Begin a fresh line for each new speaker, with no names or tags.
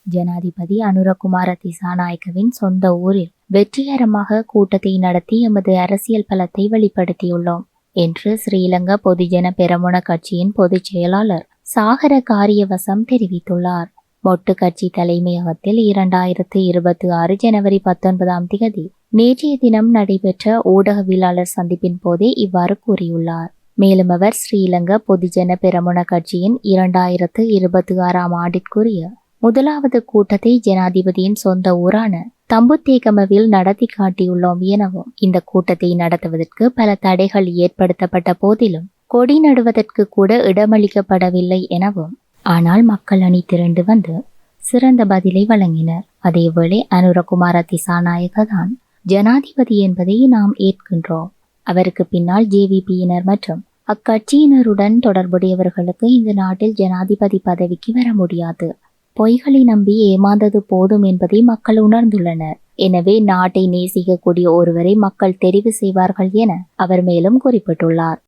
ஜனாதிபதி அனுரகுமார திசாநாயக்கவின் சொந்த ஊரில் வெற்றிகரமாக கூட்டத்தை நடத்தி எமது அரசியல் பலத்தை வெளிப்படுத்தியுள்ளோம் என்று ஸ்ரீலங்கா பொதுஜன பெரமுன கட்சியின் பொதுச் செயலாளர் சாகர காரியவசம் தெரிவித்துள்ளார். மொட்டு கட்சி தலைமையகத்தில் 2026 ஜனவரி 19 நேற்றைய தினம் நடைபெற்ற ஊடகவியலாளர் சந்திப்பின் போதே இவ்வாறு கூறியுள்ளார். மேலும் அவர் ஸ்ரீலங்கா பொதுஜன பெரமுன கட்சியின் 2026 ஆண்டிற்குரிய முதலாவது கூட்டத்தை ஜனாதிபதியின் சொந்த ஊரான தம்புத்தேகமவில் நடத்தி காட்டியுள்ளோம் எனவும், இந்த கூட்டத்தை நடத்துவதற்கு பல தடைகள் ஏற்படுத்தப்பட்ட போதிலும் கொடி நடுவதற்கு கூட இடமளிக்கப்படவில்லை எனவும், ஆனால் மக்கள் அணி திரண்டு வந்து சிறந்த பதிலை வழங்கினர். அதேவேளை அனுரகுமார திசாநாயக்க தான் ஜனாதிபதி என்பதை நாம் ஏற்கின்றோம். அவருக்கு பின்னால் ஜேவிபியினர் மற்றும் அக்கட்சியினருடன் தொடர்புடையவர்களுக்கு இந்த நாட்டில் ஜனாதிபதி பதவிக்கு வர முடியாது. பொய்களை நம்பி ஏமாந்தது போதும் என்பதை மக்கள் உணர்ந்துள்ளனர். எனவே நாட்டை நேசிக்கக்கூடிய ஒருவரை மக்கள் தெரிவு செய்வார்கள் என அவர் மேலும் குறிப்பிட்டுள்ளார்.